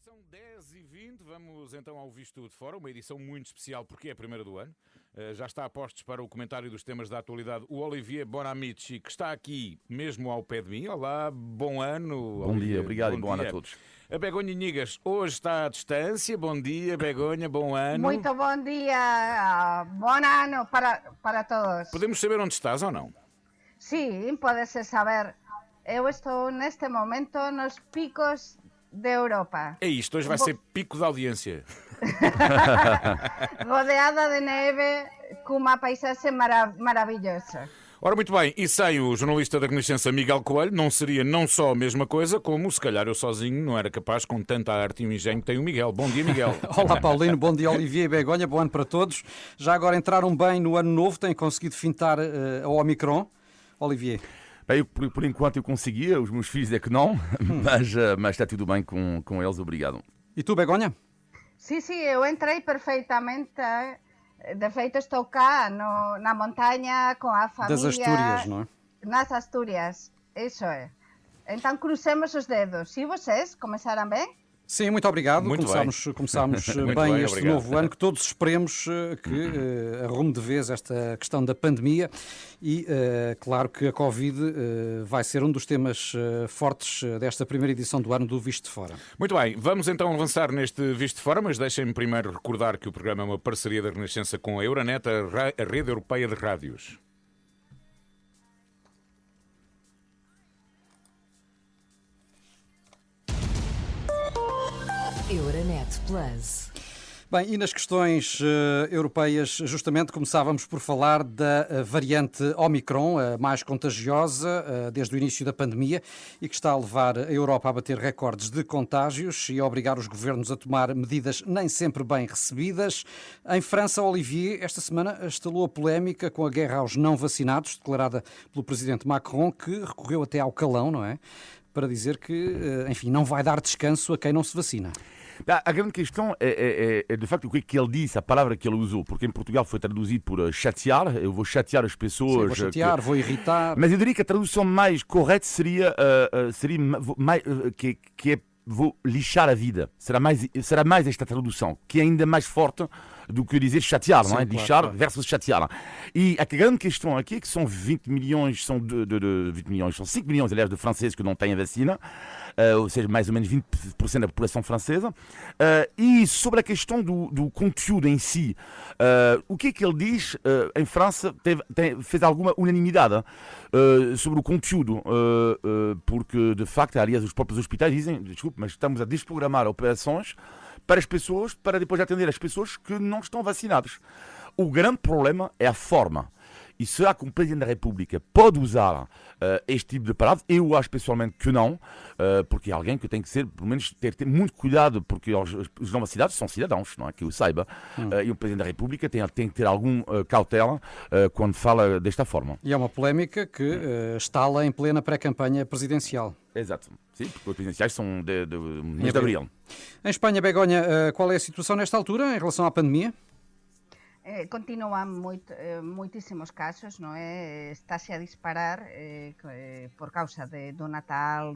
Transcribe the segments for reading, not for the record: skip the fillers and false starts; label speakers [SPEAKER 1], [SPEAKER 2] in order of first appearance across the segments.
[SPEAKER 1] São 10h20, vamos então ao Visto de Fora, uma edição muito especial porque é a primeira do ano. Já está a postos para o comentário dos temas da atualidade o Olivier Bonamici, que está aqui mesmo ao pé de mim. Olá, bom ano.
[SPEAKER 2] Bom
[SPEAKER 1] Olivier,
[SPEAKER 2] dia, obrigado e bom ano
[SPEAKER 1] dia
[SPEAKER 2] a todos.
[SPEAKER 1] A Begonha Nigas hoje está à distância. Bom dia, Begonha, bom ano.
[SPEAKER 3] Muito bom dia, bom ano para todos.
[SPEAKER 1] Podemos saber onde estás ou não?
[SPEAKER 3] Sim, pode-se saber. Eu estou neste momento nos picos de Europa.
[SPEAKER 1] É isto, hoje vai ser pico de audiência.
[SPEAKER 3] Rodeada de neve, com uma paisagem maravilhosa.
[SPEAKER 1] Ora, muito bem, e sem o jornalista da Renascença Miguel Coelho, não seria não só a mesma coisa, como se calhar eu sozinho não era capaz com tanta arte e um engenho que tem o Miguel. Bom dia, Miguel.
[SPEAKER 4] Olá, Paulino, bom dia, Olivier e Begonha, bom ano para todos. Já agora entraram bem no ano novo, têm conseguido fintar a Omicron. Olivier.
[SPEAKER 2] Bem, por enquanto eu conseguia, os meus filhos é que não, mas está tudo bem com eles, obrigado.
[SPEAKER 4] E tu, Begonha?
[SPEAKER 3] Sim, eu entrei perfeitamente. De feito, estou cá na montanha com a família.
[SPEAKER 4] Das Astúrias, não é?
[SPEAKER 3] Nas Astúrias, isso é. Então crucemos os dedos. E vocês, começaram bem?
[SPEAKER 4] Sim, muito obrigado.
[SPEAKER 1] Muito
[SPEAKER 4] Começámos bem este
[SPEAKER 1] obrigado.
[SPEAKER 4] novo ano, que todos esperemos que arrume de vez esta questão da pandemia e claro que a Covid vai ser um dos temas fortes desta primeira edição do ano do Visto de Fora.
[SPEAKER 1] Muito bem, vamos então avançar neste Visto de Fora, mas deixem-me primeiro recordar que o programa é uma parceria da Renascença com a Euronet, a rede europeia de rádios.
[SPEAKER 5] Euronet Plus.
[SPEAKER 4] Bem, e nas questões europeias, justamente começávamos por falar da variante Omicron, a mais contagiosa desde o início da pandemia e que está a levar a Europa a bater recordes de contágios e a obrigar os governos a tomar medidas nem sempre bem recebidas. Em França, Olivier, esta semana estalou a polémica com a guerra aos não vacinados, declarada pelo presidente Macron, que recorreu até ao calão, não é? Para dizer que, enfim, não vai dar descanso a quem não se vacina.
[SPEAKER 2] A grande questão é de facto o que ele disse, a palavra que ele usou, porque em Portugal foi traduzido por chatear, eu vou chatear as pessoas.
[SPEAKER 4] Sim, vou chatear, vou irritar.
[SPEAKER 2] Mas eu diria que a tradução mais correta seria vou lixar a vida. Será mais esta tradução, que é ainda mais forte do que dizer chatear, não é?
[SPEAKER 4] Sim,
[SPEAKER 2] Lixar
[SPEAKER 4] claro.
[SPEAKER 2] versus chatear. E a grande questão aqui é que são 20 milhões, são 5 milhões, aliás, de franceses que não têm a vacina, ou seja, mais ou menos 20% da população francesa. E sobre a questão do conteúdo em si, o que é que ele diz em França fez alguma unanimidade sobre o conteúdo, porque de facto, aliás, os próprios hospitais dizem, desculpe, mas estamos a desprogramar operações para as pessoas, para depois atender as pessoas que não estão vacinadas. O grande problema é a forma. E será que o Presidente da República pode usar este tipo de palavras? Eu acho pessoalmente que não, porque é alguém que tem que ser, pelo menos, ter muito cuidado, porque os não vacinados são cidadãos, não é? Que eu saiba. E o Presidente da República tem que ter alguma cautela quando fala desta forma.
[SPEAKER 4] E é uma polémica que estala em plena pré-campanha presidencial.
[SPEAKER 2] Exato. Sim, porque os presidenciais são de mês de abril.
[SPEAKER 4] Em Espanha, Begonha, qual é a situação nesta altura em relação à pandemia?
[SPEAKER 3] Continuam muitíssimos casos, não é? Está-se a disparar por causa do Natal,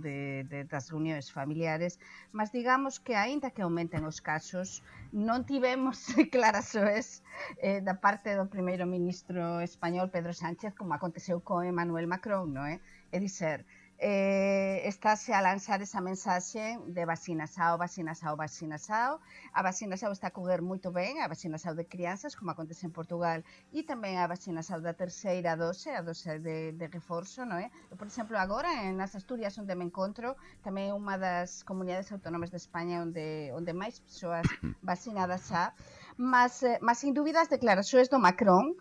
[SPEAKER 3] das reuniões familiares, mas digamos que ainda que aumentem os casos, não tivemos declarações da parte do primeiro-ministro espanhol Pedro Sánchez, como aconteceu com Emmanuel Macron, não é? É dizer, está-se a lançar esa mensaxe de vacinação. A vacinação está a correr muito bem, a vacinação de crianças, como acontece em Portugal, e também a vacinação da terceira dose, a dose de reforço, não é? Eu, por exemplo, agora, nas Astúrias, onde me encontro, também é uma das comunidades autónomas de Espanha onde mais pessoas vacinadas há, mas sem dúvida as declarações do Macron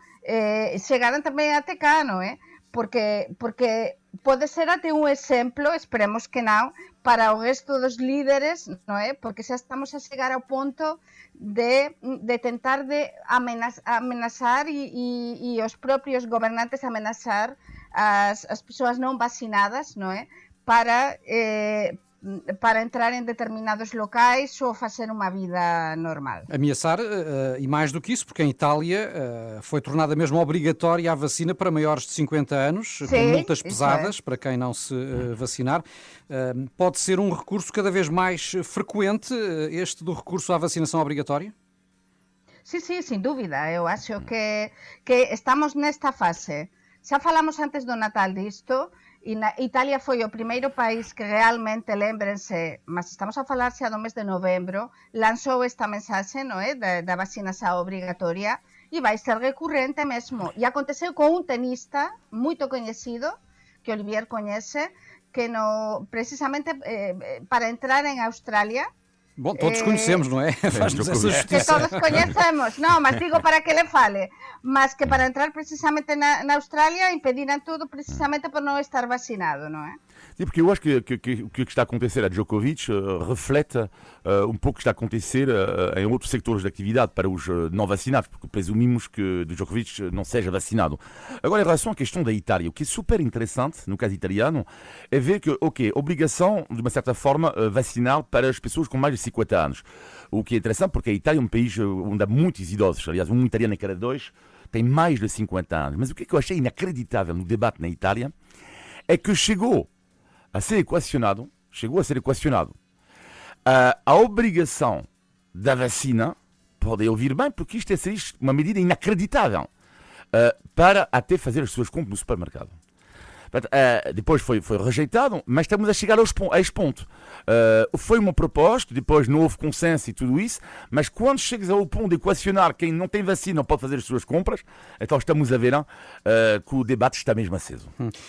[SPEAKER 3] chegaram também até cá, não é? Porque pode ser até um exemplo, esperemos que não, para o resto dos líderes, não é? Porque já estamos a chegar ao ponto de tentar de amenazar e os próprios governantes amenazar as pessoas não vacinadas, não é? Para para entrar em determinados locais ou fazer uma vida normal.
[SPEAKER 4] Ameaçar, e mais do que isso, porque em Itália foi tornada mesmo obrigatória a vacina para maiores de 50 anos, com
[SPEAKER 3] Sim,
[SPEAKER 4] multas pesadas para quem não se vacinar. Pode ser um recurso cada vez mais frequente, este do recurso à vacinação obrigatória?
[SPEAKER 3] Sí, sí, sin dúbida. Eu acho que estamos nesta fase. Xa falamos antes do Natal disto, e Italia foi o primeiro país que realmente, lémbrense, mas estamos a falar xa do mes de novembro, lanzou esta mensaxe, non é, da vacinación obrigatoria, e vai ser recurrente mesmo. E aconteceu con un tenista moito coñecido, que Olivier coñece, que precisamente para entrar en Australia.
[SPEAKER 4] Bom, todos conhecemos, não é? Faz-nos essa
[SPEAKER 3] Que
[SPEAKER 4] justiça.
[SPEAKER 3] todos coñecemos, non, mas digo para que le fale, mas que para entrar precisamente na Austrália impediram tudo precisamente por não estar vacinado, não é?
[SPEAKER 2] Sim, porque eu acho que o que está a acontecer a Djokovic reflete um pouco o que está a acontecer em outros sectores de atividade para os não vacinados, porque presumimos que Djokovic não seja vacinado. Agora, em relação à questão da Itália, o que é super interessante, no caso italiano, é ver que, ok, obrigação, de uma certa forma, vacinal para as pessoas com mais de 50 anos. O que é interessante porque a Itália é um país onde há muitos idosos, aliás, um italiano em cada dois tem mais de 50 anos. Mas o que eu achei inacreditável no debate na Itália é que chegou a ser equacionado a obrigação da vacina, podem ouvir bem, porque isto é uma medida inacreditável, para até fazer as suas compras no supermercado. Depois foi rejeitado, mas estamos a chegar a este ponto. Foi uma proposta, depois não houve consenso e tudo isso, mas quando chegas ao ponto de equacionar quem não tem vacina não pode fazer as suas compras, então estamos a ver que o debate está mesmo aceso.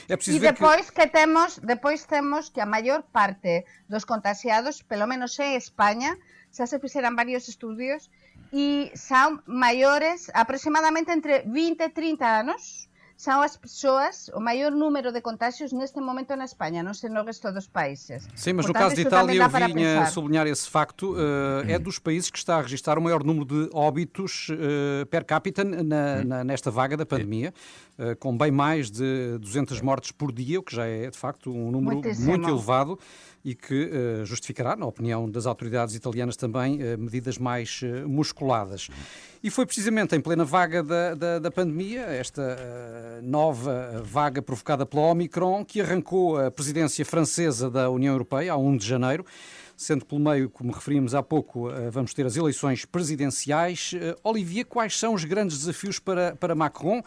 [SPEAKER 4] É preciso
[SPEAKER 3] E
[SPEAKER 4] ver
[SPEAKER 3] depois temos que a maior parte dos contagiados, pelo menos em Espanha, já se fizeram vários estudos e são maiores, aproximadamente entre 20 e 30 anos. São as pessoas, o maior número de contágios neste momento na Espanha, não sei no resto dos países.
[SPEAKER 4] Sim, mas
[SPEAKER 3] Portanto,
[SPEAKER 4] no caso de
[SPEAKER 3] isto
[SPEAKER 4] Itália
[SPEAKER 3] também dá
[SPEAKER 4] eu
[SPEAKER 3] para
[SPEAKER 4] vinha
[SPEAKER 3] pensar.
[SPEAKER 4] sublinhar esse facto, é dos países que está a registrar o maior número de óbitos per capita nesta vaga da pandemia, com bem mais de 200 mortes por dia, o que já é de facto um número
[SPEAKER 3] Muitíssimo.
[SPEAKER 4] muito elevado e que justificará, na opinião das autoridades italianas também, medidas mais musculadas. E foi precisamente em plena vaga da pandemia, esta nova vaga provocada pela Omicron, que arrancou a presidência francesa da União Europeia, a 1 de janeiro, sendo pelo meio, como referimos há pouco, vamos ter as eleições presidenciais. Olivier, quais são os grandes desafios para Macron,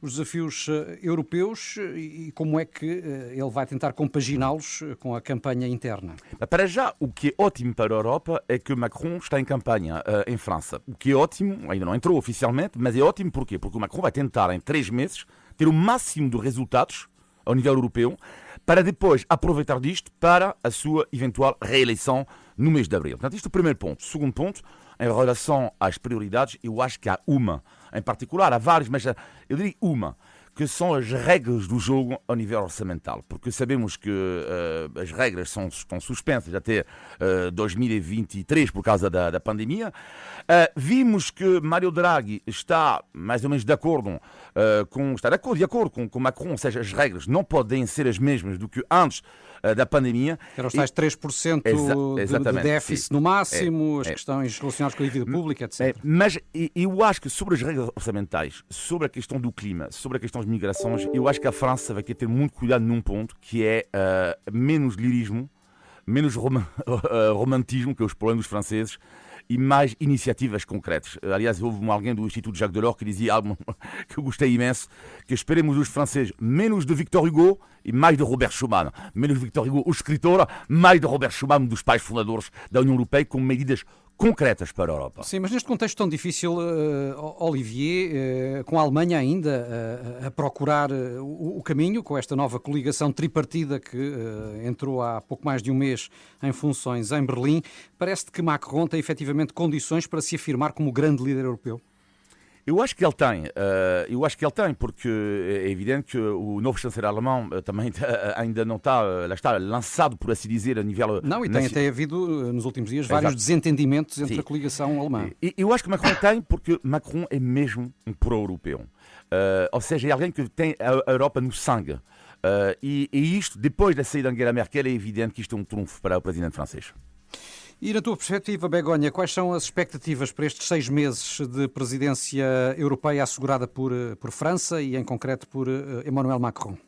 [SPEAKER 4] os desafios europeus, e como é que ele vai tentar compaginá-los com a campanha interna?
[SPEAKER 2] Para já, o que é ótimo para a Europa é que Macron está em campanha em França. O que é ótimo, ainda não entrou oficialmente, mas é ótimo porquê? Porque o Macron vai tentar, em 3 meses, ter o máximo de resultados ao nível europeu, para depois aproveitar disto para a sua eventual reeleição no mês de abril. Portanto, isto é o primeiro ponto. Segundo ponto, em relação às prioridades, eu acho que há uma em particular, há várias, mas eu diria uma, que são as regras do jogo ao nível orçamental, porque sabemos que as regras estão suspensas até 2023 por causa da pandemia. Vimos que Mário Draghi está mais ou menos de acordo com Macron, ou seja, as regras não podem ser as mesmas do que antes da pandemia.
[SPEAKER 4] Eram os tais 3% de déficit no máximo, as questões relacionadas com a dívida pública, etc.
[SPEAKER 2] Mas eu acho que sobre as regras orçamentais, sobre a questão do clima, sobre a questão das migrações, eu acho que a França vai ter muito cuidado num ponto, que é menos lirismo, menos romantismo, que é os problemas dos franceses, e mais iniciativas concretas. Aliás, houve alguém do Instituto Jacques Delors que dizia algo que eu gostei imenso, que esperemos dos franceses menos de Victor Hugo e mais de Robert Schuman. Menos de Victor Hugo, o escritor, mais de Robert Schuman, um dos pais fundadores da União Europeia, com medidas concretas para a Europa.
[SPEAKER 4] Sim, mas neste contexto tão difícil, Olivier, com a Alemanha ainda a procurar o caminho, com esta nova coligação tripartida que entrou há pouco mais de um mês em funções em Berlim, parece que Macron tem efetivamente condições para se afirmar como grande líder europeu?
[SPEAKER 2] Eu acho que ele tem, porque é evidente que o novo chanceler alemão também ainda não está lançado, por assim dizer, a nível...
[SPEAKER 4] Não, e tem até havido, nos últimos dias, vários desentendimentos entre a coligação alemã.
[SPEAKER 2] Eu acho que Macron tem, porque Macron é mesmo um pró-europeu. Ou seja, é alguém que tem a Europa no sangue. E isto, depois da saída de Angela Merkel, é evidente que isto é um trunfo para o presidente francês.
[SPEAKER 4] E na tua perspectiva, Begonha, quais são as expectativas para estes 6 meses de presidência europeia assegurada por França e, em concreto, por Emmanuel Macron?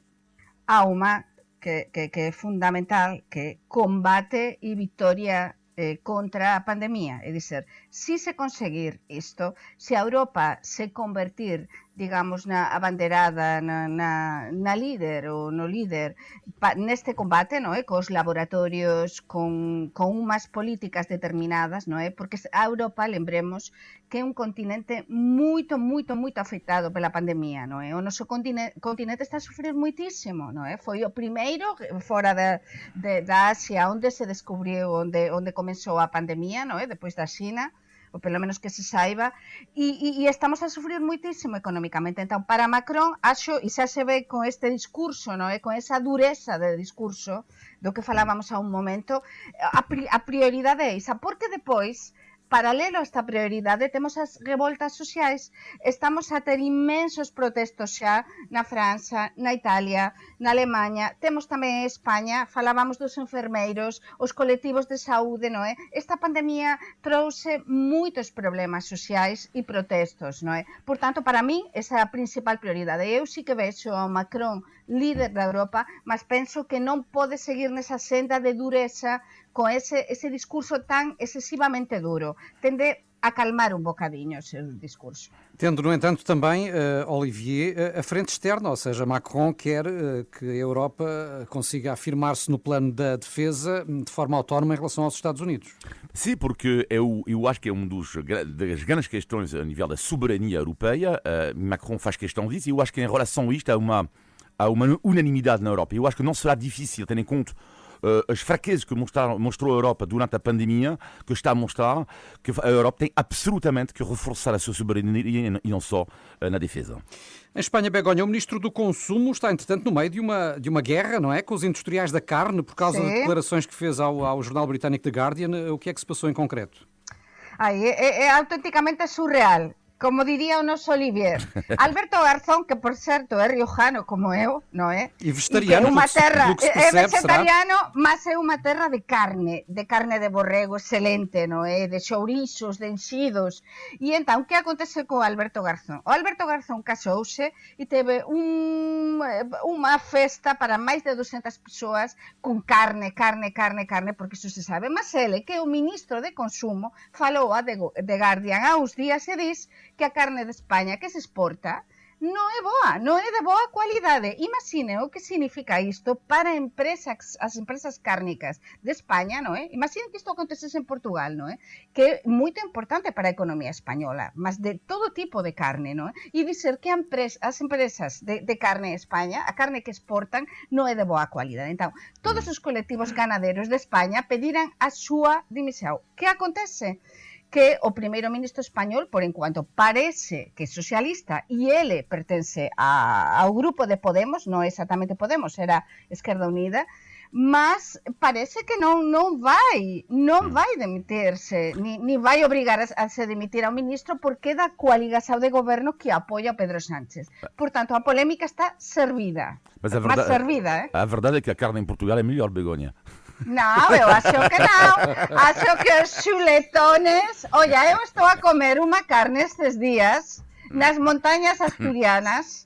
[SPEAKER 3] Há uma que é fundamental, que é combate e vitória contra a pandemia. É dizer, se se conseguir isto, se a Europa se convertir, digamos, na abanderada, na líder ou no líder neste combate, non é? Cos laboratorios, con unhas políticas determinadas, non é? Porque a Europa, lembremos, que é un continente moito afectado pela pandemia, non é? O noso continente está a sufrir moitísimo, non é? Foi o primeiro fora da Asia onde se descubriu, onde comenzou a pandemia, non é? Depois da China, ou pelo menos que se saiba, e estamos a sufrir moitísimo económicamente. Entón, para Macron, acho, e xa se ve con este discurso, non é? Con esa dureza de discurso do que falábamos a un momento, a prioridade é esa, porque depois, paralelo a esta prioridade, temos as revoltas sociais. Estamos a ter inmensos protestos xa na França, na Italia, na Alemanha, temos tamén en España, falábamos dos enfermeiros, os colectivos de saúde, non é? Esta pandemia trouxe moitos problemas sociais e protestos, non é? Por tanto, para mí, esa é a principal prioridade. Eu sí que vexo a Macron líder da Europa, mas penso que non pode seguir nesa senda de dureza con ese discurso tan excesivamente duro. Tende a calmar un bocadiño o seu discurso.
[SPEAKER 4] Tendo, no entanto, também, Olivier, a frente externa, ou seja, Macron quer que a Europa consiga afirmar-se no plano da defesa de forma autónoma em relação aos Estados Unidos.
[SPEAKER 2] Sim, porque eu acho que é das grandes questões a nível da soberania europeia. Macron faz questão disso e eu acho que em relação a isto há uma unanimidade na Europa. Eu acho que não será difícil, tendo em conta as fraquezas que mostrou a Europa durante a pandemia, que está a mostrar que a Europa tem absolutamente que reforçar a sua soberania e não só na defesa.
[SPEAKER 4] Em Espanha, Begonha, o Ministro do Consumo está, entretanto, no meio de uma guerra, não é? Com os industriais da carne, por causa de declarações que fez ao jornal britânico The Guardian. O que é que se passou em concreto?
[SPEAKER 3] É autenticamente surreal. Como diría o noso Olivier, Alberto Garzón, que por certo é riojano como eu, non é?
[SPEAKER 4] E vegetariano,
[SPEAKER 3] é vegetariano, mas é unha terra de carne de borrego excelente, non é? De chourizos, de enxidos. E entón, que acontece co Alberto Garzón? O Alberto Garzón casouse e teve unha festa para máis de 200 persoas con carne, porque iso se sabe. Mas ele, que é o ministro de Consumo, falou a The Guardian há uns días e dis que a carne de España que se exporta non é boa, non é de boa cualidade. Imagine o que significa isto para as empresas cárnicas de España, non é? Imagine que isto acontecese en Portugal, non é? Que é moito importante para a economía española, mas de todo tipo de carne, non é? E dizer que as empresas de carne en España, a carne que exportan, non é de boa cualidade. Entón, todos os colectivos ganaderos de España pediran a súa dimisión. Que acontece? Que o primeiro ministro español, por enquanto, parece que é socialista e ele pertence ao grupo de Podemos, non exactamente Podemos, era Esquerda Unida, mas parece que non vai demitirse, ni vai obrigar a se demitir ao ministro porque é da coaligación de goberno que apoia a Pedro Sánchez. Por tanto, a polémica está servida.
[SPEAKER 2] Mas servida, a verdade é que a carne em Portugal é melhor, Begonha.
[SPEAKER 3] Non, eu acho que non. Acho que os chuletones... Olla, eu estou a comer unha carne estes días nas montañas asturianas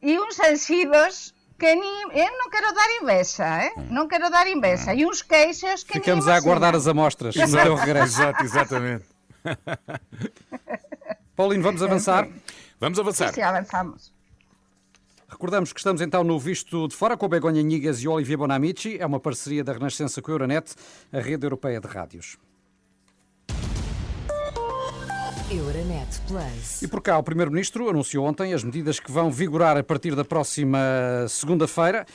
[SPEAKER 3] e uns enxidos que eu non quero dar invexa, Non quero dar invexa. E uns queixos que
[SPEAKER 4] ficamos a aguardar as amostras no teu regresso.
[SPEAKER 1] Exatamente.
[SPEAKER 4] Paulino, vamos avançar?
[SPEAKER 1] Vamos avançar.
[SPEAKER 3] Sim, avançamos.
[SPEAKER 4] Recordamos que estamos então no Visto de Fora com o Begonha Nhigas e o Olivier Bonamici. É uma parceria da Renascença com a Euronet, a rede europeia de rádios.
[SPEAKER 5] Euronet Plus.
[SPEAKER 4] E por cá, o Primeiro-Ministro anunciou ontem as medidas que vão vigorar a partir da próxima segunda-feira,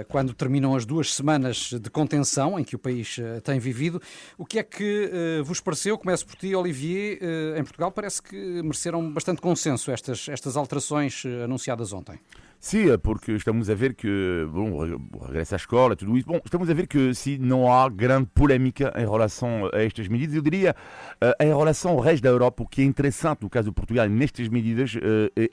[SPEAKER 4] quando terminam as 2 semanas de contenção em que o país tem vivido. O que é que vos pareceu? Começo por ti, Olivier. Em Portugal parece que mereceram bastante consenso estas alterações anunciadas ontem.
[SPEAKER 2] Sim, porque estamos a ver que, o regresso à escola, tudo isso, estamos a ver que se não há grande polémica em relação a estas medidas. Eu diria, em relação ao resto da Europa, o que é interessante no caso de Portugal nestas medidas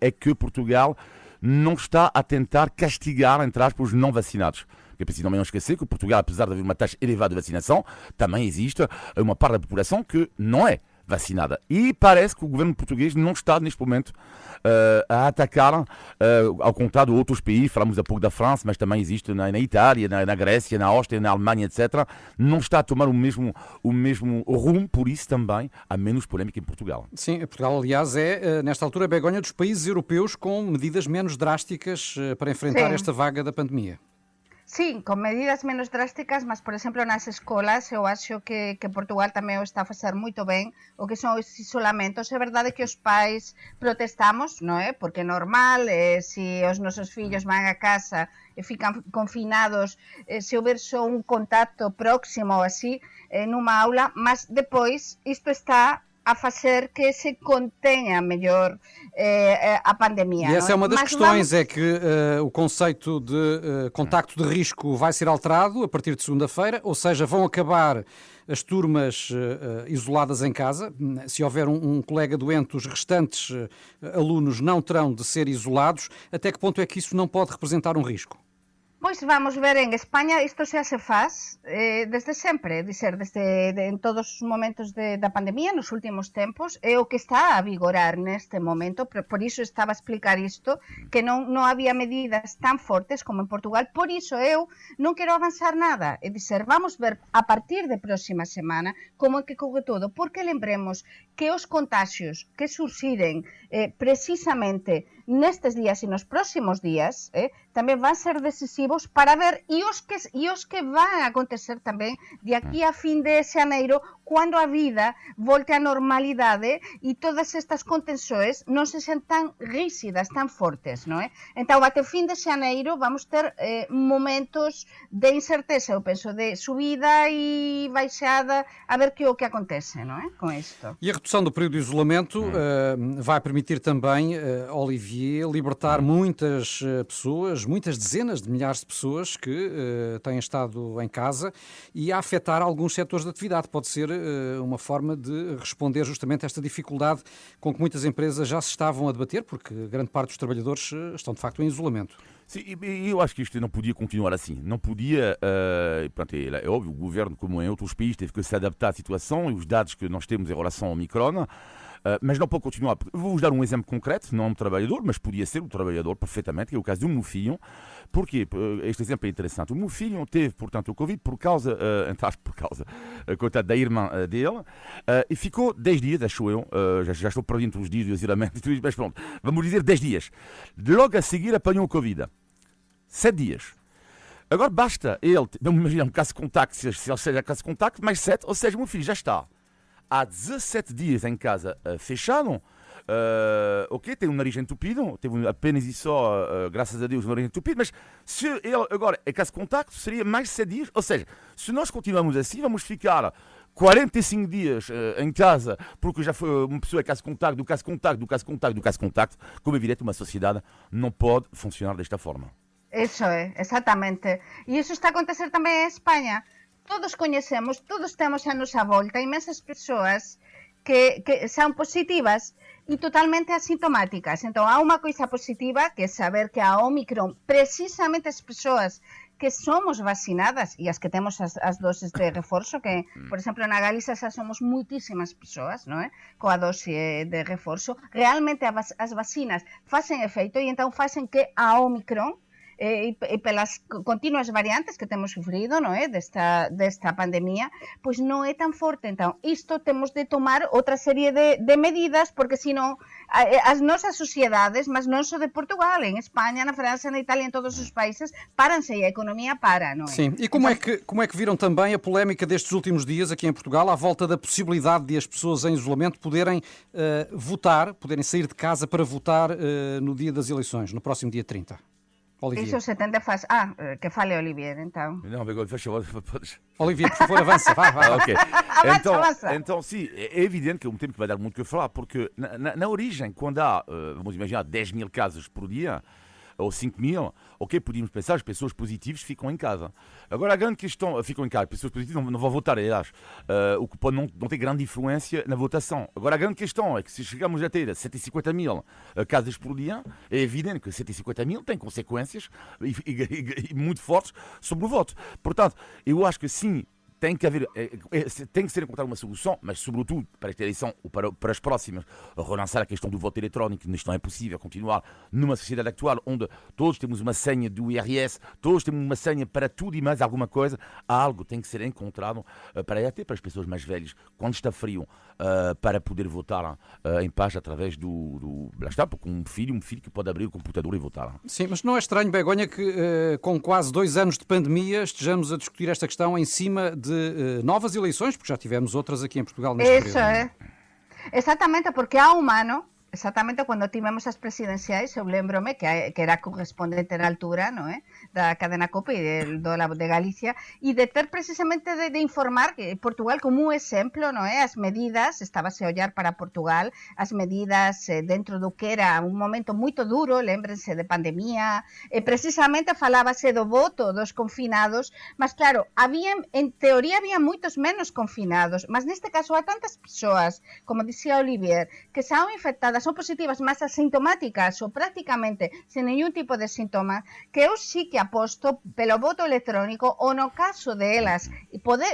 [SPEAKER 2] é que Portugal não está a tentar castigar, entre aspas, os não vacinados. Porque é preciso também não esquecer que Portugal, apesar de haver uma taxa elevada de vacinação, também existe uma parte da população que não é vacinada. E parece que o governo português não está, neste momento, a atacar, ao contrário de outros países, falamos há pouco da França, mas também existe na Itália, na Grécia, na Áustria, na Alemanha, etc. Não está a tomar o mesmo rumo, por isso também há menos polémica em Portugal.
[SPEAKER 4] Sim, Portugal, aliás, é, nesta altura, a begonha dos países europeus com medidas menos drásticas para enfrentar esta vaga da pandemia.
[SPEAKER 3] Sí, con medidas menos drásticas, mas, por exemplo, nas escolas eu acho que Portugal tamén o está a facer moito ben o que son os isolamentos. É verdade que os pais protestamos, non é? Porque é normal, se os nosos fillos van a casa e fican confinados, se houver só un contacto próximo ou así nunha aula, mas depois isto está a fazer que se contenha melhor a pandemia.
[SPEAKER 4] E essa é uma das questões, é que o conceito de contacto de risco vai ser alterado a partir de segunda-feira, ou seja, vão acabar as turmas isoladas em casa. Se houver um colega doente, os restantes alunos não terão de ser isolados. Até que ponto é que isso não pode representar um risco?
[SPEAKER 3] Pois vamos ver, en España isto xa se faz desde sempre, en todos os momentos da pandemia, nos últimos tempos, é o que está a vigorar neste momento, por iso estaba a explicar isto, que non había medidas tan fortes como en Portugal, por iso eu non quero avanzar nada, é dizer, vamos ver a partir de próxima semana como é que corre todo, porque lembremos que os contagios que surxiren precisamente nestes días e nos próximos días tamén van ser decisivos para ver e os que van a acontecer tamén de aquí a fin de xaneiro, cando a vida volte á normalidade e todas estas contenções non se xan tan rígidas, tan fortes, non é? Entón, até o fin de xaneiro vamos ter momentos de incerteza, eu penso, de subida e baixada, a ver que o que acontece, non é? Com isto.
[SPEAKER 4] E a redução do período de isolamento vai permitir também, Olivier, libertar muitas pessoas, muitas dezenas de milhares de pessoas que têm estado em casa e a afetar alguns setores de atividade. Pode ser uma forma de responder justamente a esta dificuldade com que muitas empresas já se estavam a debater, porque grande parte dos trabalhadores estão de facto em isolamento.
[SPEAKER 2] Sim, eu acho que isto não podia continuar assim. Não podia, pronto, é óbvio, o governo, como em outros países, teve que se adaptar à situação e os dados que nós temos em relação ao Omicron, mas não pode continuar. Vou-vos dar um exemplo concreto, não é um trabalhador, mas podia ser um trabalhador perfeitamente, que é o caso do meu filho. Porquê? Este exemplo é interessante. O meu filho teve, portanto, o Covid por causa, coitado da irmã dele, e ficou 10 dias, acho eu, já estou perdido entre os dias do isolamento, mas pronto, vamos dizer 10 dias. Logo a seguir apanhou o Covid. 7 dias. Agora basta ele, vamos imaginar um caso de contacto, se ele seja caso de contacto, mais 7, ou seja, o meu filho já está há 17 dias em casa fechado, ok, tem um nariz entupido, teve apenas e só, graças a Deus, um nariz entupido, mas se ele agora é caso de contacto, seria mais 7 dias, ou seja, se nós continuarmos assim, vamos ficar 45 dias em casa, porque já foi uma pessoa caso de contacto, do caso de contacto, do caso de contacto, do caso de contacto, como é evidente, uma sociedade não pode funcionar desta forma.
[SPEAKER 3] Eso é, exactamente. E iso está a acontecer tamén en España. Todos coñecemos, todos temos a nosa volta imensas persoas que son positivas e totalmente asintomáticas. Entón, há unha coisa positiva que é saber que a Omicron, precisamente as persoas que somos vacinadas e as que temos as doses de reforzo, que, por exemplo, na Galiza xa somos moitísimas persoas, non é? Coa dose de reforzo, realmente as vacinas facen efeito e entón facen que a Omicron e pelas continuas variantes que temos sufrido, non é, desta pandemia, pois non é tan forte. Então, isto temos de tomar outra serie de medidas, porque senón as nosas sociedades, mas non só de Portugal, en España, na França, na Itália, en todos os países, paranse e a economía para, non é?
[SPEAKER 4] Sim, e como é que viram também a polémica destes últimos dias aqui em Portugal à volta da possibilidade de as pessoas em isolamento poderem votar, poderem sair de casa para votar no dia das eleições, no próximo dia 30? Olivier.
[SPEAKER 3] Iso se tende a fazer. Que fale Olivier, então.
[SPEAKER 2] Não, faz favor, podes.
[SPEAKER 4] Olivier, por favor, avança. Vai.
[SPEAKER 2] Ok.
[SPEAKER 3] Avança.
[SPEAKER 2] Então, sim, é evidente que é um tempo que vai dar muito o que falar, porque na origem, quando há, vamos imaginar, 10 mil casos por dia, ou 5 mil, ok, podíamos pensar, as pessoas positivas ficam em casa. Agora a grande questão, ficam em casa, as pessoas positivas não vão votar, aliás, o que pode não ter grande influência na votação. Agora a grande questão é que se chegamos a ter 150 mil casos por dia, é evidente que 150 mil tem consequências e muito fortes sobre o voto. Portanto, eu acho que sim, tem que ser encontrada uma solução, mas sobretudo para esta eleição ou para as próximas, relançar a questão do voto eletrónico. Isto não é possível continuar numa sociedade atual onde todos temos uma senha do IRS, todos temos uma senha para tudo e mais alguma coisa. Algo tem que ser encontrado até para as pessoas mais velhas, quando está frio, para poder votar em paz através lá está, com um filho que pode abrir o computador e votar.
[SPEAKER 4] Sim, mas não é estranho, Begonha, que com quase 2 anos de pandemia estejamos a discutir esta questão em cima de novas eleições, porque já tivemos outras aqui em Portugal neste período.
[SPEAKER 3] Eso é. Exatamente, porque há um ano, exatamente quando tivemos as presidenciais, eu lembro-me que era correspondente na altura, não é? Da cadena COPE e de Galícia, e de ter precisamente de informar que Portugal como um exemplo, não é? As medidas, estava-se a olhar para Portugal, as medidas dentro do que era um momento muito duro, lembrem-se de pandemia, precisamente falava-se do voto dos confinados, mas claro, em teoria havia muitos menos confinados, mas neste caso há tantas pessoas, como dizia Olivier, que são infectadas, são positivas, mas asintomáticas ou praticamente sem nenhum tipo de sintoma, que eu sí que aposto pelo voto electrónico ou no caso delas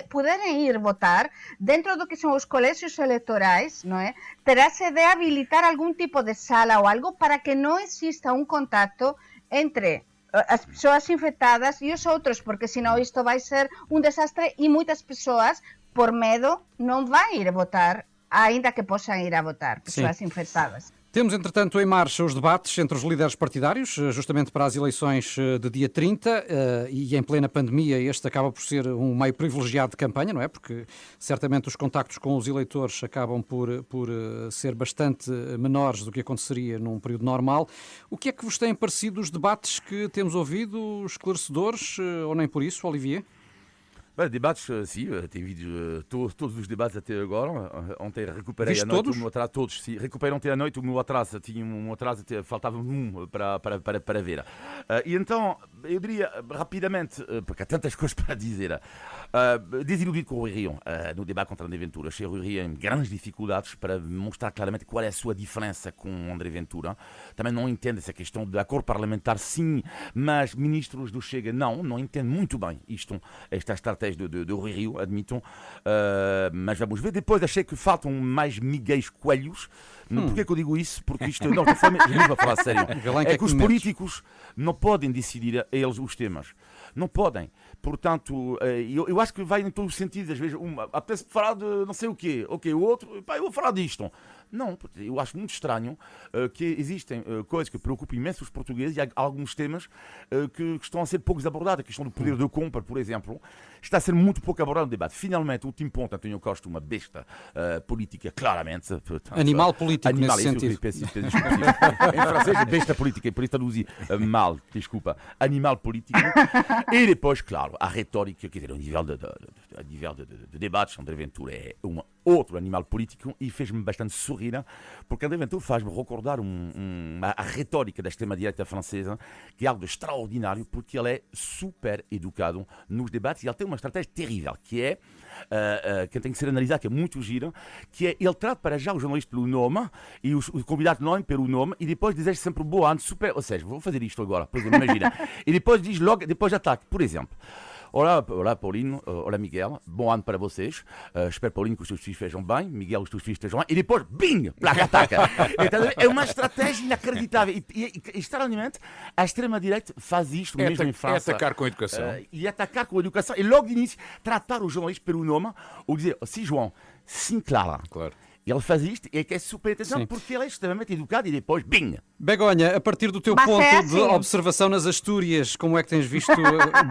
[SPEAKER 3] poderem ir votar dentro do que são os colégios eleitorais, não é? Terá-se de habilitar algum tipo de sala ou algo para que não exista um contato entre as pessoas infectadas e os outros, porque senão isto vai ser um desastre e muitas pessoas, por medo, não vão ir votar, ainda que possam ir a votar, pessoas infectadas.
[SPEAKER 4] Temos, entretanto, em marcha os debates entre os líderes partidários, justamente para as eleições de dia 30, e em plena pandemia este acaba por ser um meio privilegiado de campanha, não é? Porque certamente os contactos com os eleitores acabam por ser bastante menores do que aconteceria num período normal. O que é que vos têm parecido os debates que temos ouvido, esclarecedores, ou nem por isso, Olivier?
[SPEAKER 2] Debates, sim, tenho visto todos os debates até agora. Ontem recuperei
[SPEAKER 4] Viste
[SPEAKER 2] a noite
[SPEAKER 4] todos?
[SPEAKER 2] o meu atraso. Todos, sim. Recuperei ontem à noite o meu atraso. Tinha um atraso, faltava para ver. E então, eu diria rapidamente, porque há tantas coisas para dizer, desiludido com o Rui Rio no debate contra André Ventura. Achei o Rui Rio em grandes dificuldades para mostrar claramente qual é a sua diferença com André Ventura. Também não entende essa questão de acordo parlamentar, sim, mas ministros do Chega não entende muito bem esta estratégia do Rui Rio, admitam, mas vamos ver. Depois achei que faltam mais Miguéis Coelhos. Porquê que eu digo isso? Porque isto, não, estou a falar sério. É que os políticos não podem decidir eles os temas. Não podem. Portanto, eu acho que vai em todos os sentidos. Às vezes, apetece falar de não sei o quê. Ok, o outro, eu vou falar disto. Não, eu acho muito estranho que existem coisas que preocupam imenso os portugueses e há alguns temas que estão a ser poucos abordados. A questão do poder de compra, por exemplo, está a ser muito pouco abordado no debate. Finalmente, o último ponto, António Costa, uma besta política, claramente. Portanto,
[SPEAKER 4] animal político, nesse sentido.
[SPEAKER 2] Em francês, besta política, por isso traduzir mal, desculpa, animal político. E depois, claro, a retórica, quer dizer, o nível de debates, André Ventura é outro animal político e fez-me bastante sorrir, porque André Ventura faz-me recordar a retórica da extrema-direita francesa, que é algo extraordinário, porque ele é super educado nos debates e ele tem uma estratégia terrível, que é, que tem que ser analisada, que é muito gira, que é, ele trata para já o jornalista pelo nome e os convidados não pelo nome e depois diz sempre boa ano, super, ou seja, vou fazer isto agora, por exemplo, imagina, e depois diz logo, depois ataque, por exemplo. Olá, Paulino. Olá, Miguel. Bom ano para vocês. Espero, Paulino, que os teus filhos estejam bem. Miguel, os teus filhos estejam bem. E depois, bing! Ataca. Então, é uma estratégia inacreditável. E estranhamente, a extrema-direita faz isto mesmo em França.
[SPEAKER 1] É atacar com a educação.
[SPEAKER 2] E atacar com a educação. E logo de início, tratar o jornalista pelo nome ou dizer, sim, João, sim, Clara.
[SPEAKER 1] Claro.
[SPEAKER 2] Ele faz isto e é que é super interessante porque ele é extremamente educado e depois, bing!
[SPEAKER 4] Begonha, a partir do teu ponto de observação nas Astúrias, como é que tens visto,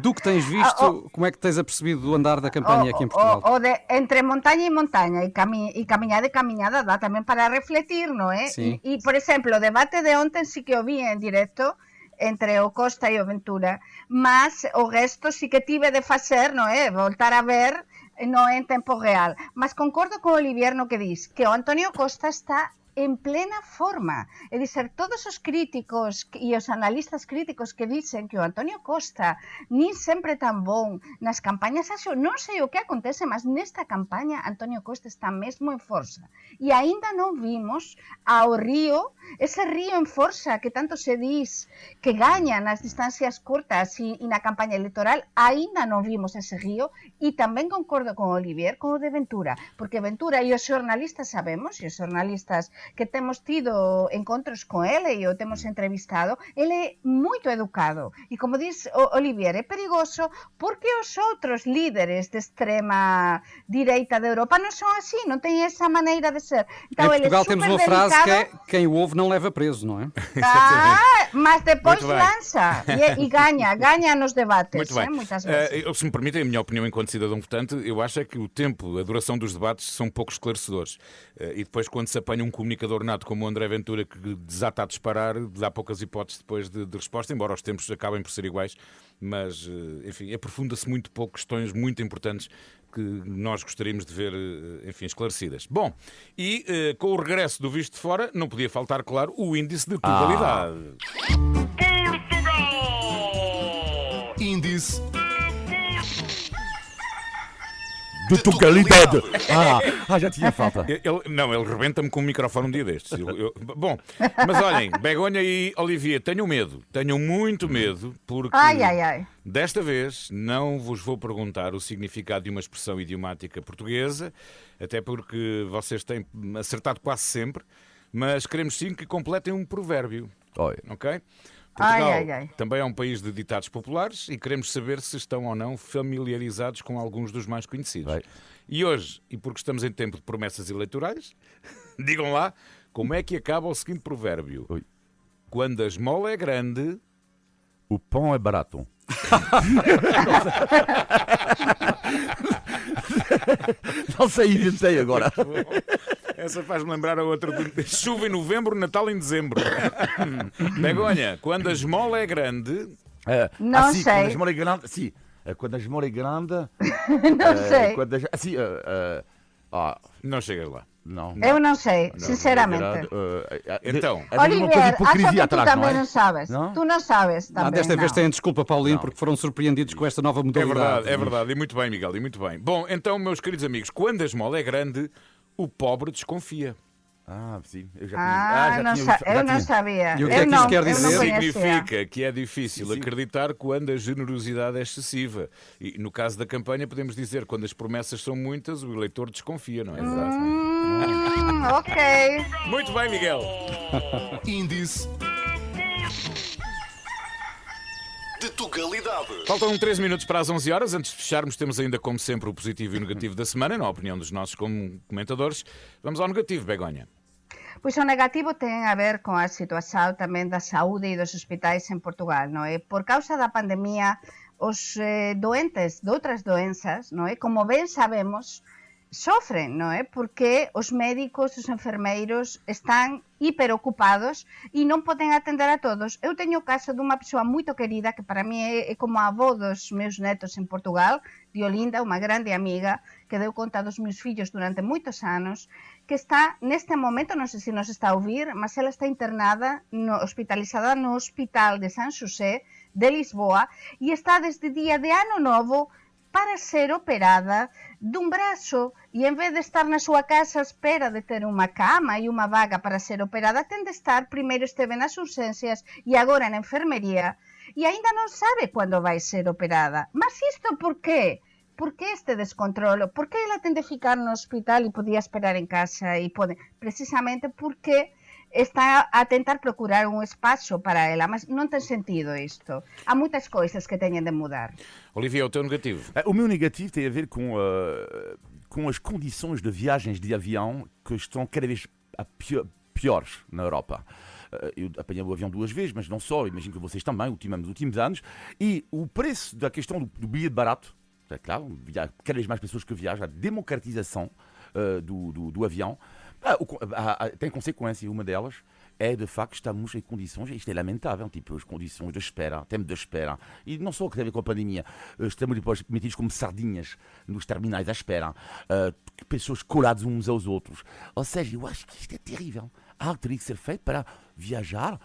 [SPEAKER 4] do que tens visto, como é que tens apercebido do andar da campanha aqui em Portugal?
[SPEAKER 3] Entre montanha e montanha e caminhada e caminhada dá também para refletir, não é? E, por exemplo, o debate de ontem sí que o vi en directo entre o Costa e o Ventura, mas o resto sí que tive de facer, non é? Voltar a ver non en tempo real. Mas concordo con o Olivier no que dis, que o Antonio Costa está en plena forma. É dizer, todos os críticos e os analistas críticos que dicen que o Antonio Costa nin sempre tan bon nas campañas, non sei o que acontece, mas nesta campaña Antonio Costa está mesmo en forza. E aínda non vimos ao Río, ese Río en forza que tanto se dis que gaña nas distancias curtas e na campaña electoral, aínda non vimos ese Río. E tamén concordo con Olivier, con o de Ventura, porque Ventura e os xornalistas sabemos, e os xornalistas que temos tido encontros con ele e o temos entrevistado, ele é moito educado. E como diz Olivier, é perigoso porque os outros líderes de extrema direita de Europa non son así, non teñen esa maneira de ser.
[SPEAKER 4] Então, em Portugal temos uma frase que é quem o ouve não leva preso, não é?
[SPEAKER 3] Mas depois lança e ganha nos debates.
[SPEAKER 1] Muito bem.
[SPEAKER 3] Muitas vezes.
[SPEAKER 1] Se me permitem, a minha opinião enquanto cidadão votante, eu acho é que o tempo, a duração dos debates são pouco esclarecedores. E depois, quando se apanha um comunicador nato como o André Ventura, que desata a disparar, dá poucas hipóteses depois de resposta, embora os tempos acabem por ser iguais, mas, enfim, aprofunda-se muito pouco questões muito importantes que nós gostaríamos de ver, enfim, esclarecidas. Bom, e com o regresso do Visto de Fora, não podia faltar, claro, o índice de totalidade.
[SPEAKER 6] Índice
[SPEAKER 2] De totalidade. Já tinha falta.
[SPEAKER 1] Ele rebenta-me com o microfone um dia destes. Bom, mas olhem, Begonha e Olivier, tenham medo. Tenham muito medo, porque desta vez não vos vou perguntar o significado de uma expressão idiomática portuguesa, até porque vocês têm acertado quase sempre, mas queremos sim que completem um provérbio. Ok? Portugal também é um país de ditados populares e queremos saber se estão ou não familiarizados com alguns dos mais conhecidos. E hoje, e porque estamos em tempo de promessas eleitorais, digam lá como é que acaba o seguinte provérbio. Quando a esmola é grande...
[SPEAKER 2] O pão é barato. Não sei, inventei agora.
[SPEAKER 1] Essa faz-me lembrar a outra. Chuva em novembro, Natal em dezembro. Begonha, quando a esmola é grande...
[SPEAKER 3] Não sei.
[SPEAKER 2] Quando a esmola é grande... Sim, quando a esmola é grande...
[SPEAKER 3] Não sei.
[SPEAKER 1] Não chegas lá.
[SPEAKER 2] Não.
[SPEAKER 3] Eu não sei, sinceramente.
[SPEAKER 1] Então,
[SPEAKER 3] Olivier, acho que tu também não sabes. Tu não sabes também.
[SPEAKER 4] Desta vez têm desculpa, Paulinho, porque foram surpreendidos com esta nova modalidade.
[SPEAKER 1] É verdade. E muito bem, Miguel, e muito bem. Bom, então, meus queridos amigos, quando a esmola é grande, o pobre desconfia.
[SPEAKER 2] Sim, eu já tinha.
[SPEAKER 3] Eu não sabia.
[SPEAKER 4] E o que é que isso quer dizer?
[SPEAKER 1] Significa que é difícil acreditar quando a generosidade é excessiva. E no caso da campanha podemos dizer quando as promessas são muitas, o eleitor desconfia, não é verdade?
[SPEAKER 3] Ok.
[SPEAKER 1] Muito bem, Miguel.
[SPEAKER 6] Índice de totalidade.
[SPEAKER 1] Faltam 13 minutos para as 11 horas. Antes de fecharmos, temos ainda, como sempre, o positivo e o negativo da semana, na opinião dos nossos comentadores. Vamos ao negativo, Begonha.
[SPEAKER 3] Pois o negativo ten a ver con a situación tamén da saúde e dos hospitais en Portugal, non é? Por causa da pandemia, os doentes de outras doenzas, non é? Como ben sabemos, sofren, non é? Porque os médicos, os enfermeiros están hiperocupados e non poden atender a todos. Eu teño o caso dunha persoa moito querida que para mí é como a avó dos meus netos en Portugal, Diolinda, unha grande amiga que deu conta dos meus fillos durante moitos anos, que está neste momento, non sei se nos está a ouvir, mas ela está internada, hospitalizada no Hospital de San Xosé de Lisboa e está desde día de Ano Novo para ser operada dun brazo e en vez de estar na súa casa a espera de ter unha cama e unha vaga para ser operada, ten de estar, primeiro esteve nas urxencias e agora na enfermería e aínda non sabe cando vai ser operada. Mas isto por qué? Por que este descontrolo? Por que ela ten de ficar no hospital e podía esperar en casa? Precisamente porque está a tentar procurar un espaço para ela, mas non ten sentido isto. Há moitas coisas que teñen de mudar.
[SPEAKER 1] Olivia, o teu negativo?
[SPEAKER 2] O meu negativo tem a ver com as condições de viagens de avião que estão cada vez piores na Europa. Eu apanhei o avião 2 vezes, mas não só, imagino que vocês também, nos últimos anos, e o preço da questão do bilhete barato, é claro, há cada vez mais pessoas que viajam, a democratização do avião, tem consequência, uma delas é de facto estamos em condições, isto é lamentável, tipo as condições de espera, tempo de espera, e não só que tem a ver com a pandemia, estamos depois metidos como sardinhas nos terminais à espera, pessoas coladas uns aos outros, ou seja, eu acho que isto é terrível, algo teria que ser feito para viajar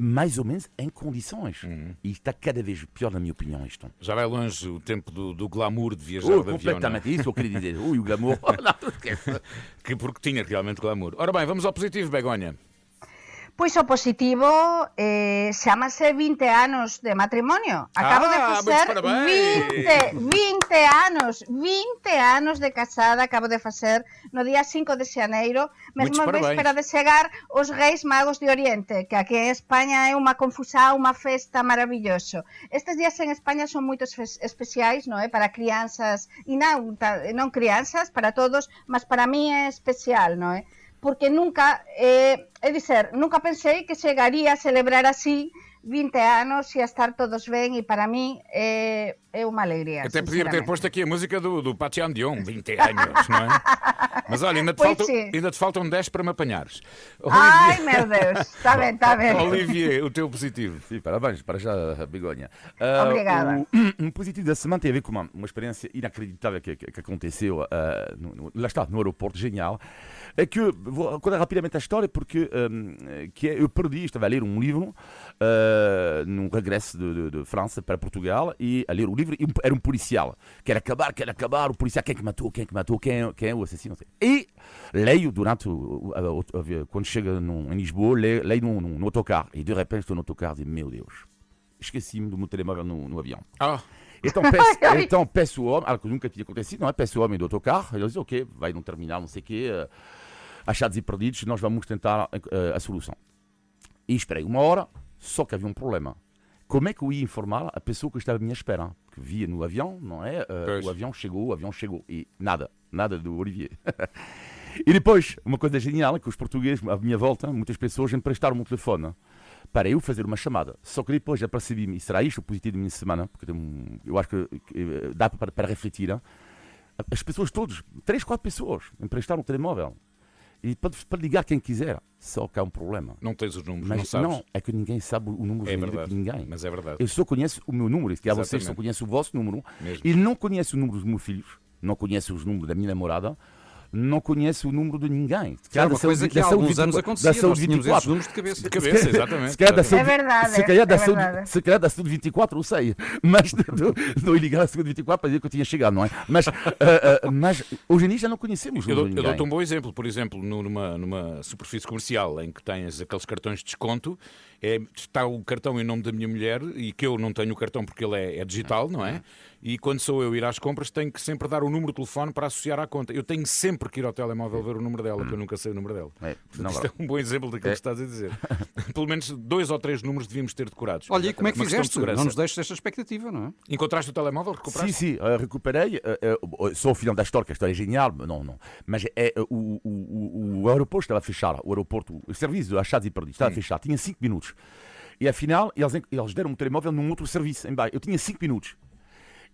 [SPEAKER 2] mais ou menos em condições, e está cada vez pior na minha opinião isto.
[SPEAKER 1] Já vai longe o tempo do glamour de viajar de avião.
[SPEAKER 2] Completamente, isso eu queria dizer, o glamour, não, esquece.
[SPEAKER 1] Porque tinha realmente glamour. Ora bem, vamos ao positivo, Begonha.
[SPEAKER 3] Pois o positivo chamase 20 anos de matrimonio. Acabo de facer 20 anos de casada, acabo de facer no día 5 de xaneiro, mesmo véspera de chegar os Reis Magos de Oriente, que aquí en España é unha confusao, unha festa maravilloso. Estes días en España son moito especiais, non é? Para crianzas, e non crianzas, para todos, mas para mí é especial, non é? Porque nunca, nunca pensei que chegaría a celebrar así 20 anos e a estar todos ben, e para mí é uma alegria.
[SPEAKER 1] Até podia ter posto aqui a música do Pathian Dion, 20 anos, não é? Mas olha, ainda te faltam 10 para me apanhares.
[SPEAKER 3] Ai, meu Deus, está bem.
[SPEAKER 1] Olivier, o teu positivo.
[SPEAKER 2] Sim, parabéns, para já, Begonha.
[SPEAKER 3] Obrigada.
[SPEAKER 2] Um positivo da semana tem a ver com uma experiência inacreditável que aconteceu lá está, no aeroporto, genial. É que, vou contar rapidamente a história, porque eu perdi, estava a ler um livro num regresso de França para Portugal, e a ler o livro, e era um policial, quer acabar, o policial, quem é que matou, quem é o assassino, não sei. E leio durante, quando chega em Lisboa, leio no autocarro, e de repente estou no autocarro e digo, meu Deus, esqueci-me do meu telemóvel no avião. Então peço ao homem, algo que nunca tinha acontecido, não é? Peço ao homem do autocarro, ele diz, ok, vai num terminal, não sei o quê, achados e perdidos, nós vamos tentar a solução. E esperei uma hora, só que havia um problema. Como é que eu ia informar a pessoa que estava à minha espera? Que via no avião, não é? O avião chegou, e nada do Olivier. E depois, uma coisa genial, é que os portugueses, à minha volta, muitas pessoas emprestaram-me o telefone para eu fazer uma chamada. Só que depois apercebi-me, e será isto o positivo da minha semana, porque eu acho que dá para refletir. As pessoas todas, 3, 4 pessoas, emprestaram o telemóvel. E pode ligar quem quiser, só que há um problema.
[SPEAKER 1] Não tens os números,
[SPEAKER 2] mas
[SPEAKER 1] não sabes?
[SPEAKER 2] Não, é que ninguém sabe o número de ninguém.
[SPEAKER 1] Mas é verdade.
[SPEAKER 2] Eu só conheço o meu número, que vocês só conhecem o vosso número.
[SPEAKER 1] Mesmo.
[SPEAKER 2] E não conheço o número dos meus filhos, não conheço os números da minha namorada, não conheço o número de ninguém.
[SPEAKER 4] Que era uma coisa que há alguns anos acontecia, nós tínhamos esses números de cabeça.
[SPEAKER 1] De cabeça, exatamente.
[SPEAKER 3] É verdade.
[SPEAKER 2] Se calhar da saúde 24, eu sei. Mas não ia ligar a saúde 24 para dizer que eu tinha chegado, não é? Mas hoje em dia já não conhecemos o número de ninguém.
[SPEAKER 1] Eu dou-te um bom exemplo. Por exemplo, numa superfície comercial em que tens aqueles cartões de desconto, está o cartão em nome da minha mulher, e que eu não tenho o cartão porque ele é digital, não é? E quando sou eu ir às compras, tenho que sempre dar o número de telefone para associar à conta. Eu tenho sempre que ir ao telemóvel ver o número dela, que eu nunca sei o número dela. Isto é um bom exemplo daquilo que estás a dizer. Pelo menos 2 ou 3 números devíamos ter decorados.
[SPEAKER 4] Olha, e como é que fizeste? Não nos deixes esta expectativa, não é?
[SPEAKER 1] Encontraste o telemóvel? Recuperaste?
[SPEAKER 2] Sim, recuperei. Só o final da história, que a história é genial. Não. Mas o aeroporto estava fechado. O serviço de achados e perdidos estava fechado. Tinha 5 minutos. E afinal, eles deram um telemóvel num outro serviço em baixo. Eu tinha 5 minutos.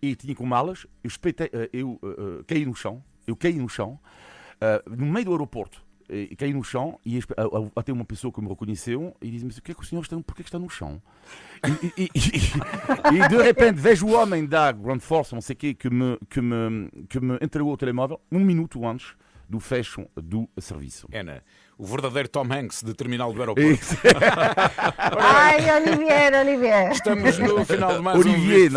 [SPEAKER 2] E tinha com malas, eu caí no chão, no meio do aeroporto, caí no chão, e até uma pessoa que me reconheceu e disse-me, porquê que o senhor está no chão? E de repente vejo o homem da Grand Force, não sei o quê, que me entregou o telemóvel 1 minuto antes do fecho do serviço.
[SPEAKER 1] O verdadeiro Tom Hanks de terminal do aeroporto.
[SPEAKER 3] Ai, Olivier.
[SPEAKER 1] Estamos no final de mais
[SPEAKER 2] Olivier.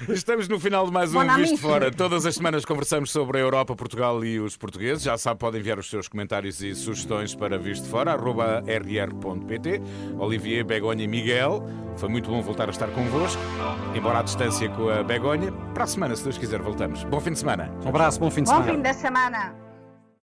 [SPEAKER 1] Estamos no final de mais um Visto Fora. Todas as semanas conversamos sobre a Europa, Portugal e os portugueses. Já sabe, podem enviar os seus comentários e sugestões para vistofora@rr.pt. Olivier, Begonha e Miguel, foi muito bom voltar a estar convosco, embora à distância com a Begonha. Para a semana, se Deus quiser, voltamos. Bom fim de semana.
[SPEAKER 4] Um abraço, bom fim de semana.
[SPEAKER 3] Bom fim de semana.